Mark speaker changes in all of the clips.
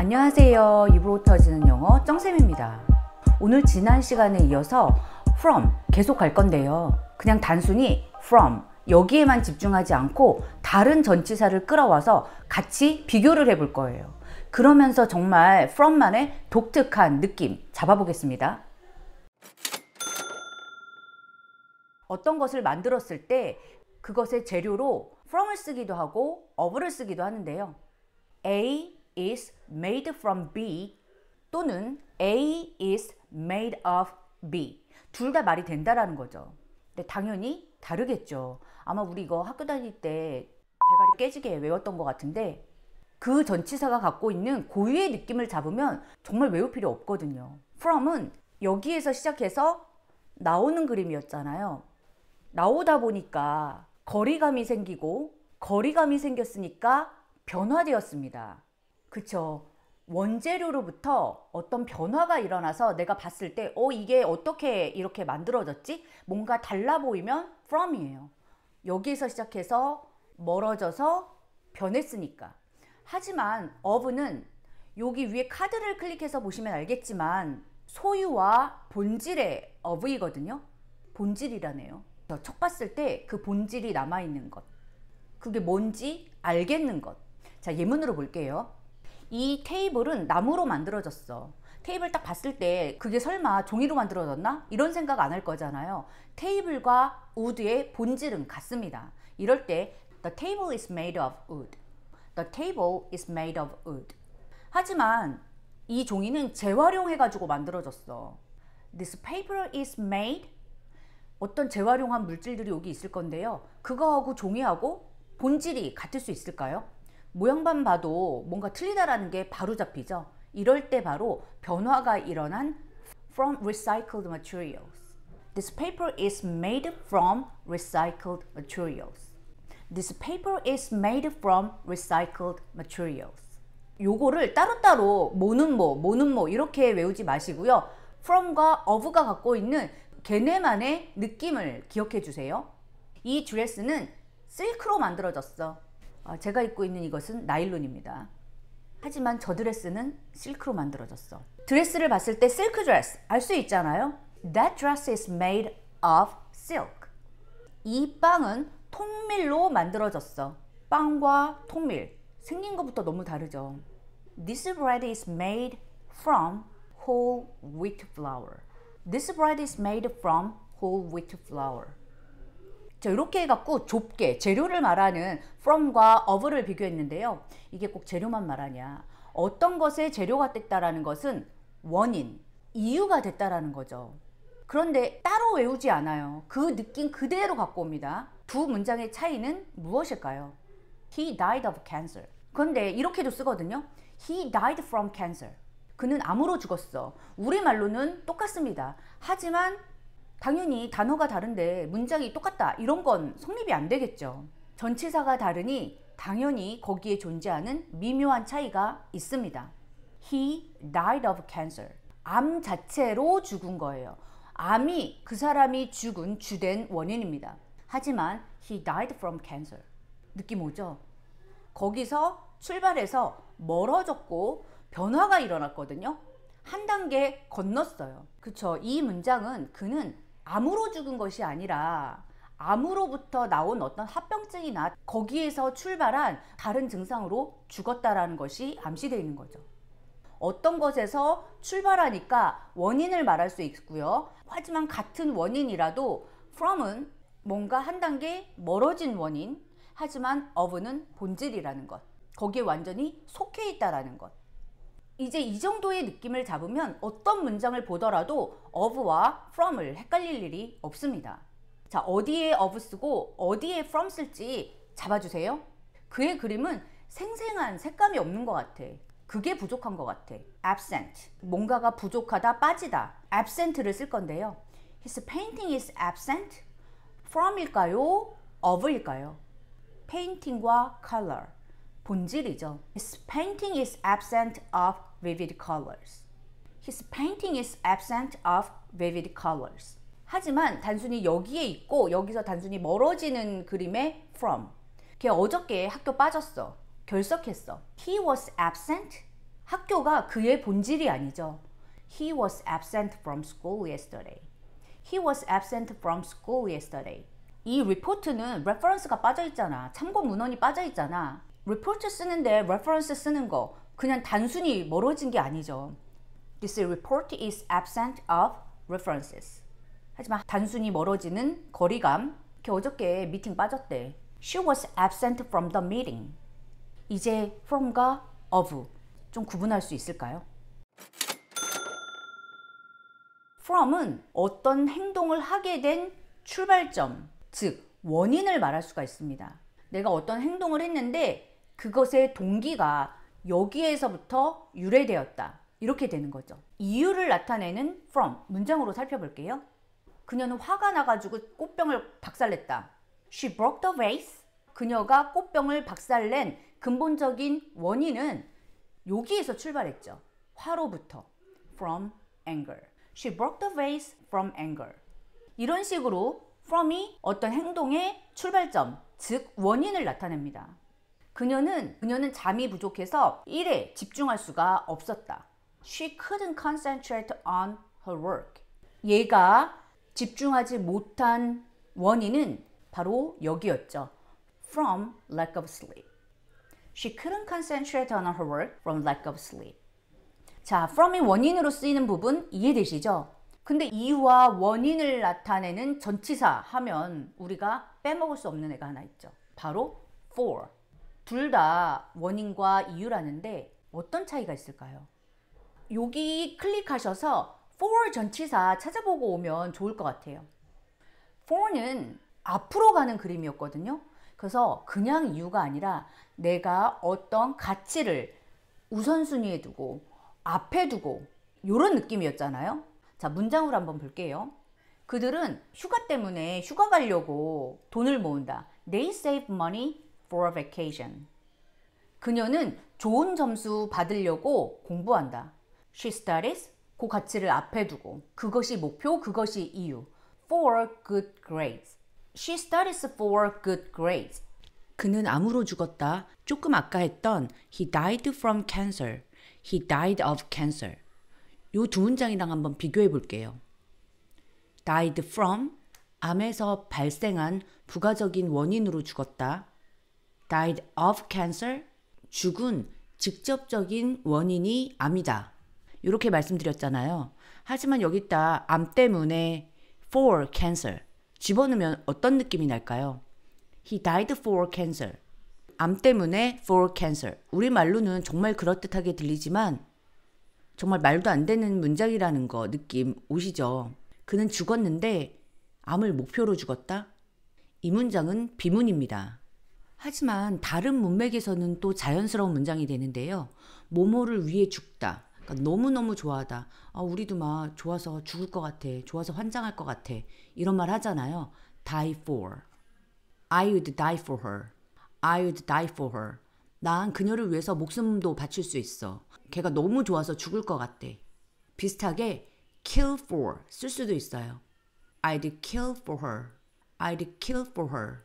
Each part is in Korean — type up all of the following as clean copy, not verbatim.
Speaker 1: 안녕하세요. 입으로 터지는 영어 정쌤입니다. 오늘 지난 시간에 이어서 from 계속 갈 건데요. 그냥 단순히 from 여기에만 집중하지 않고 다른 전치사를 끌어와서 같이 비교를 해볼 거예요. 그러면서 정말 from만의 독특한 느낌 잡아보겠습니다. 어떤 것을 만들었을 때 그것의 재료로 from을 쓰기도 하고 of를 쓰기도 하는데요. A is made from B 또는 A is made of B. 둘 다 말이 된다라는 거죠. 근데 당연히 다르겠죠. 아마 우리 이거 학교 다닐 때 대가리 깨지게 외웠던 것 같은데 그 전치사가 갖고 있는 고유의 느낌을 잡으면 정말 외울 필요 없거든요. from은 여기에서 시작해서 나오는 그림이었잖아요. 나오다 보니까 거리감이 생기고 거리감이 생겼으니까 변화되었습니다. 그쵸? 원재료로부터 어떤 변화가 일어나서 내가 봤을 때 이게 어떻게 이렇게 만들어졌지? 뭔가 달라 보이면 from이에요. 여기에서 시작해서 멀어져서 변했으니까. 하지만 of는 여기 위에 카드를 클릭해서 보시면 알겠지만 소유와 본질의 of이거든요. 본질이라네요. 척 봤을 때 그 본질이 남아있는 것, 그게 뭔지 알겠는 것. 자, 예문으로 볼게요. 이 테이블은 나무로 만들어졌어. 테이블 딱 봤을 때 그게 설마 종이로 만들어졌나? 이런 생각 안 할 거잖아요. 테이블과 wood의 본질은 같습니다. 이럴 때 The table is made of wood. The table is made of wood. 하지만 이 종이는 재활용해가지고 만들어졌어. This paper is made. 어떤 재활용한 물질들이 여기 있을 건데요. 그거하고 종이하고 본질이 같을 수 있을까요? 모양만 봐도 뭔가 틀리다라는 게 바로 잡히죠. 이럴 때 바로 변화가 일어난 from recycled materials. This paper is made from recycled materials. This paper is made from recycled materials. 요거를 따로따로 뭐는 뭐 이렇게 외우지 마시고요. from과 of가 갖고 있는 걔네만의 느낌을 기억해 주세요. 이 드레스는 실크로 만들어졌어. 제가 입고 있는 이것은 나일론입니다. 하지만 저 드레스는 실크로 만들어졌어. 드레스를 봤을 때 실크 드레스 알 수 있잖아요. That dress is made of silk. 이 빵은 통밀로 만들어졌어. 빵과 통밀 생긴 것부터 너무 다르죠. This bread is made from whole wheat flour. This bread is made from whole wheat flour. 자, 이렇게 해갖고 좁게 재료를 말하는 from과 of를 비교했는데요. 이게 꼭 재료만 말하냐? 어떤 것의 재료가 됐다라는 것은 원인, 이유가 됐다라는 거죠. 그런데 따로 외우지 않아요. 그 느낌 그대로 갖고 옵니다. 두 문장의 차이는 무엇일까요? He died of cancer. 그런데 이렇게도 쓰거든요. He died from cancer. 그는 암으로 죽었어. 우리말로는 똑같습니다. 하지만 당연히 단어가 다른데 문장이 똑같다. 이런 건 성립이 안 되겠죠. 전치사가 다르니 당연히 거기에 존재하는 미묘한 차이가 있습니다. He died of cancer. 암 자체로 죽은 거예요. 암이 그 사람이 죽은 주된 원인입니다. 하지만 he died from cancer. 느낌 오죠? 거기서 출발해서 멀어졌고 변화가 일어났거든요. 한 단계 건넜어요. 그쵸? 이 문장은 그는 암으로 죽은 것이 아니라 암으로부터 나온 어떤 합병증이나 거기에서 출발한 다른 증상으로 죽었다라는 것이 암시되어 있는 거죠. 어떤 것에서 출발하니까 원인을 말할 수 있고요. 하지만 같은 원인이라도 from은 뭔가 한 단계 멀어진 원인, 하지만 of는 본질이라는 것. 거기에 완전히 속해 있다라는 것. 이제 이 정도의 느낌을 잡으면 어떤 문장을 보더라도 of와 from을 헷갈릴 일이 없습니다. 자, 어디에 of 쓰고 어디에 from 쓸지 잡아주세요. 그의 그림은 생생한 색감이 없는 것 같아. 그게 부족한 것 같아. absent. 뭔가가 부족하다, 빠지다. absent를 쓸 건데요. His painting is absent. from일까요? of일까요? painting과 color. 본질이죠. His painting is absent of vivid colors. His painting is absent of vivid colors. 하지만 단순히 여기에 있고 여기서 단순히 멀어지는 그림의 from. 걔 어저께 학교 빠졌어. 결석했어. He was absent 학교가 그의 본질이 아니죠. He was absent from school yesterday. He was absent from school yesterday. 이 report는 reference가 빠져있잖아. 참고 문헌이 빠져있잖아. report 쓰는데 reference 쓰는 거 그냥 단순히 멀어진 게 아니죠. This report is absent of references. 하지만 단순히 멀어지는 거리감. 걔 어저께 미팅 빠졌대. She was absent from the meeting. 이제 from과 of 좀 구분할 수 있을까요? from은 어떤 행동을 하게 된 출발점, 즉 원인을 말할 수가 있습니다. 내가 어떤 행동을 했는데 그것의 동기가 여기에서부터 유래되었다. 이렇게 되는 거죠. 이유를 나타내는 from 문장으로 살펴볼게요. 그녀는 화가 나가지고 꽃병을 박살냈다. She broke the vase. 그녀가 꽃병을 박살낸 근본적인 원인은 여기에서 출발했죠. 화로부터. From anger. She broke the vase from anger. 이런 식으로 from이 어떤 행동의 출발점, 즉 원인을 나타냅니다. 그녀는 잠이 부족해서 일에 집중할 수가 없었다. She couldn't concentrate on her work. 얘가 집중하지 못한 원인은 바로 여기였죠. From lack of sleep. She couldn't concentrate on her work from lack of sleep. 자, from이 원인으로 쓰이는 부분 이해되시죠? 근데 이유와 원인을 나타내는 전치사 하면 우리가 빼먹을 수 없는 애가 하나 있죠. 바로 for. 둘 다 원인과 이유라는데 어떤 차이가 있을까요? 여기 클릭하셔서 for 전치사 찾아보고 오면 좋을 것 같아요. for는 앞으로 가는 그림이었거든요. 그래서 그냥 이유가 아니라 내가 어떤 가치를 우선순위에 두고 앞에 두고 이런 느낌이었잖아요. 자, 문장으로 한번 볼게요. 그들은 휴가 때문에 휴가 가려고 돈을 모은다. They save money for a vacation. 그녀는 좋은 점수 받으려고 공부한다. She studies. 그 가치를 앞에 두고 그것이 목표, 그것이 이유. For good grades. She studies for good grades. 그는 암으로 죽었다. 조금 아까 했던 He died from cancer. He died of cancer. 요 두 문장이랑 한번 비교해 볼게요. died from, 암에서 발생한 부가적인 원인으로 죽었다. died of cancer, 죽은 직접적인 원인이 암이다. 이렇게 말씀드렸잖아요. 하지만 여기다 암 때문에 for cancer 집어넣으면 어떤 느낌이 날까요? He died for cancer. 암 때문에 for cancer. 우리말로는 정말 그럴듯하게 들리지만 정말 말도 안 되는 문장이라는 거 느낌 오시죠? 그는 죽었는데 암을 목표로 죽었다? 이 문장은 비문입니다. 하지만 다른 문맥에서는 또 자연스러운 문장이 되는데요. 뭐뭐를 위해 죽다. 그러니까 너무너무 좋아하다. 우리도 막 좋아서 죽을 것 같아. 좋아서 환장할 것 같아. 이런 말 하잖아요. die for. I would die for her. I would die for her. 난 그녀를 위해서 목숨도 바칠 수 있어. 걔가 너무 좋아서 죽을 것 같대. 비슷하게 kill for 쓸 수도 있어요. I'd kill for her. I'd kill for her.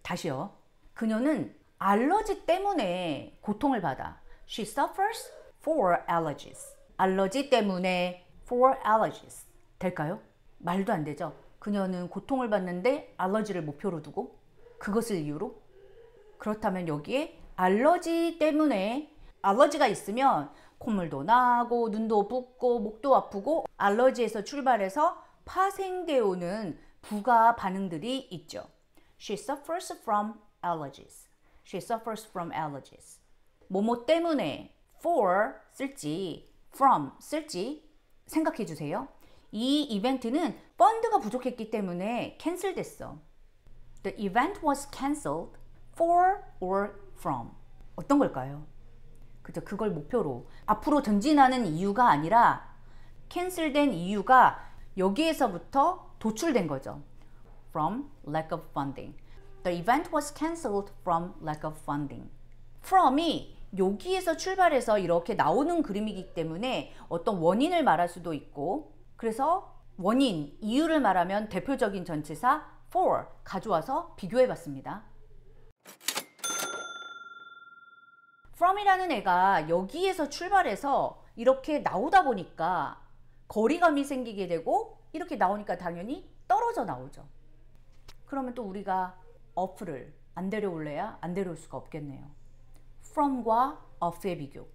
Speaker 1: 다시요. 그녀는 알러지 때문에 고통을 받아. She suffers for allergies. 알러지 때문에 for allergies. 될까요? 말도 안 되죠. 그녀는 고통을 받는데 알러지를 목표로 두고 그것을 이유로? 그렇다면 여기에 알러지 때문에 알러지가 있으면 콧물도 나고 눈도 붓고 목도 아프고 알러지에서 출발해서 파생되어 오는 부가 반응들이 있죠. She suffers from allergies. She suffers from allergies. 뭐뭐 때문에 for 쓸지 from 쓸지 생각해 주세요. 이 이벤트는 펀드가 부족했기 때문에 캔슬됐어. The event was cancelled for or from. 어떤 걸까요? 그죠? 그걸 목표로 앞으로 전진하는 이유가 아니라 캔슬된 이유가 여기에서부터 도출된 거죠. From lack of funding. The event was cancelled from lack of funding. from이 여기에서 출발해서 이렇게 나오는 그림이기 때문에 어떤 원인을 말할 수도 있고 그래서 원인, 이유를 말하면 대표적인 전치사 for 가져와서 비교해 봤습니다. from이라는 애가 여기에서 출발해서 이렇게 나오다 보니까 거리감이 생기게 되고 이렇게 나오니까 당연히 떨어져 나오죠. 그러면 또 우리가 of를 안 데려올래야 안 데려올 수가 없겠네요. from과 of의 비교.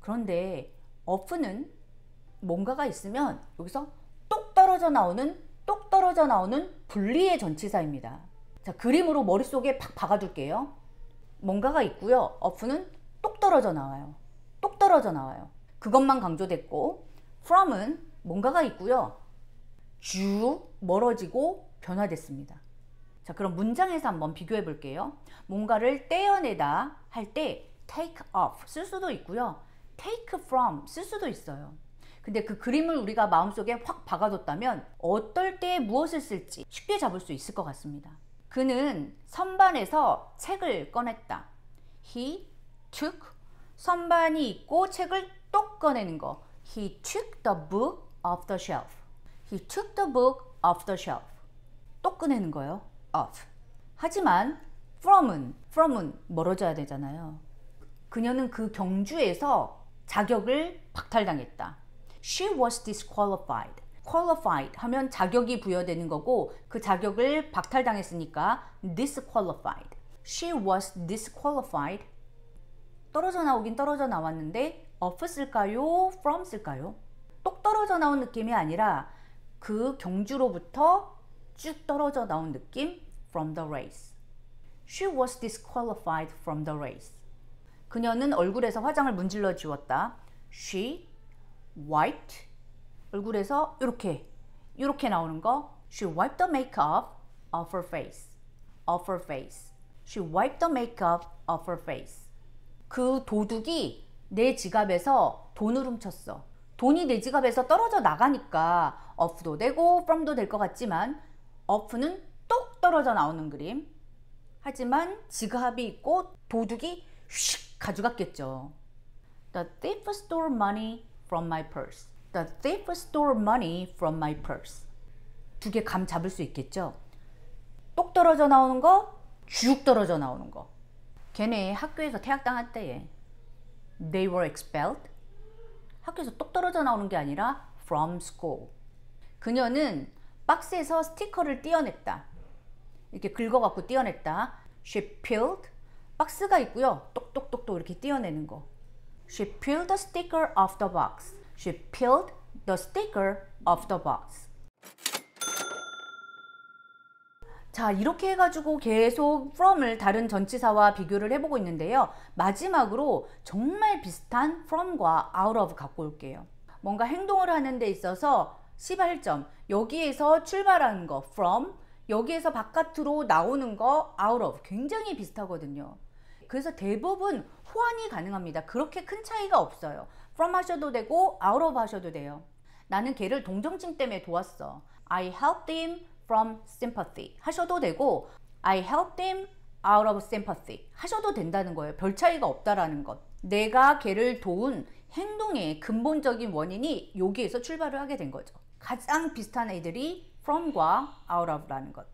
Speaker 1: 그런데 of는 뭔가가 있으면 여기서 똑 떨어져 나오는 분리의 전치사입니다. 자, 그림으로 머릿속에 팍 박아둘게요. 뭔가가 있고요. of는 똑 떨어져 나와요. 똑 떨어져 나와요. 그것만 강조됐고, from은 뭔가가 있고요. 쭉 멀어지고 변화됐습니다. 자, 그럼 문장에서 한번 비교해 볼게요. 뭔가를 떼어내다 할 때 take off 쓸 수도 있고요. take from 쓸 수도 있어요. 근데 그 그림을 우리가 마음속에 확 박아뒀다면 어떨 때 무엇을 쓸지 쉽게 잡을 수 있을 것 같습니다. 그는 선반에서 책을 꺼냈다. He took, 선반이 있고 책을 똑 꺼내는 거. He took the book off the shelf. He took the book off the shelf. 똑 꺼내는 거예요. off. 하지만 from은 멀어져야 되잖아요. 그녀는 그 경주에서 자격을 박탈당했다. She was disqualified. qualified 하면 자격이 부여되는 거고 그 자격을 박탈당했으니까 disqualified. She was disqualified. 떨어져 나오긴 떨어져 나왔는데 off 쓸까요? from 쓸까요? 똑 떨어져 나온 느낌이 아니라 그 경주로부터 쭉 떨어져 나온 느낌 from the race. She was disqualified from the race. 그녀는 얼굴에서 화장을 문질러 지웠다. She wiped 얼굴에서 이렇게 나오는 거. She wiped the makeup off her face. off her face. She wiped the makeup off her face. 그 도둑이 내 지갑에서 돈을 훔쳤어. 돈이 내 지갑에서 떨어져 나가니까 off도 되고 from도 될 것 같지만 off는 똑 떨어져 나오는 그림. 하지만 지갑이 있고 도둑이 휙 가져갔겠죠. The thief stole money from my purse. The thief stole money from my purse. 두 개 감 잡을 수 있겠죠. 똑 떨어져 나오는 거, 쭉 떨어져 나오는 거. 걔네 학교에서 퇴학당했대. 얘. They were expelled. 학교에서 똑 떨어져 나오는 게 아니라 from school. 그녀는 박스에서 스티커를 떼어냈다. 이렇게 긁어갖고 떼어냈다. She peeled. 박스가 있고요. 똑똑똑똑 이렇게 떼어내는 거. She peeled the sticker off the box. She peeled the sticker off the box. 자, 이렇게 해가지고 계속 from을 다른 전치사와 비교를 해보고 있는데요. 마지막으로 정말 비슷한 from과 out of 갖고 올게요. 뭔가 행동을 하는 데 있어서 시발점, 여기에서 출발하는 거 from, 여기에서 바깥으로 나오는 거 out of 굉장히 비슷하거든요. 그래서 대부분 호환이 가능합니다. 그렇게 큰 차이가 없어요. from 하셔도 되고 out of 하셔도 돼요. 나는 걔를 동정심 때문에 도왔어. I helped him from sympathy 하셔도 되고 I helped him out of sympathy 하셔도 된다는 거예요. 별 차이가 없다라는 것. 내가 걔를 도운 행동의 근본적인 원인이 여기에서 출발을 하게 된 거죠. 가장 비슷한 애들이 from과 out of라는 것.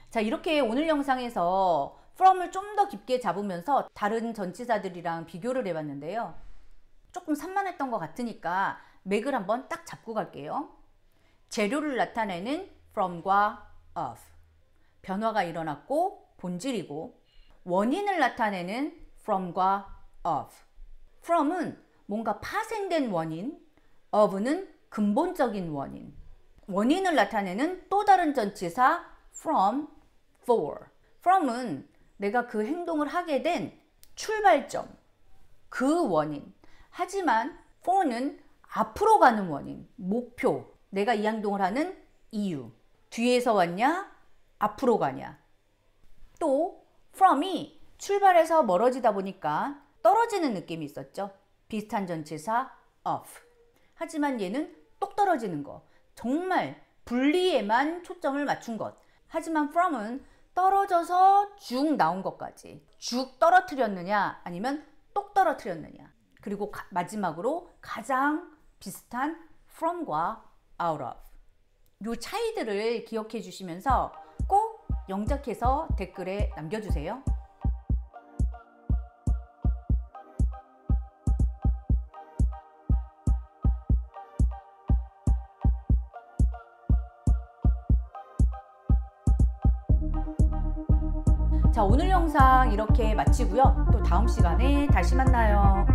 Speaker 1: 자, 이렇게 오늘 영상에서 from을 좀 더 깊게 잡으면서 다른 전치사들이랑 비교를 해봤는데요. 조금 산만했던 것 같으니까 맥을 한번 딱 잡고 갈게요. 재료를 나타내는 from과 of. 변화가 일어났고 본질이고, 원인을 나타내는 from과 of. from은 뭔가 파생된 원인, of는 근본적인 원인. 원인을 나타내는 또 다른 전치사 from, for. from은 내가 그 행동을 하게 된 출발점, 그 원인. 하지만 for는 앞으로 가는 원인, 목표. 내가 이 행동을 하는 이유. 뒤에서 왔냐? 앞으로 가냐? 또 from이 출발해서 멀어지다 보니까 떨어지는 느낌이 있었죠. 비슷한 전치사 of. 하지만 얘는 똑 떨어지는 거. 정말 분리에만 초점을 맞춘 것. 하지만 from은 떨어져서 쭉 나온 것까지. 쭉 떨어뜨렸느냐 아니면 똑 떨어뜨렸느냐. 그리고 마지막으로 가장 비슷한 from과 out of. 요 차이들을 기억해 주시면서 꼭 영작해서 댓글에 남겨주세요. 자, 오늘 영상 이렇게 마치고요. 또 다음 시간에 다시 만나요.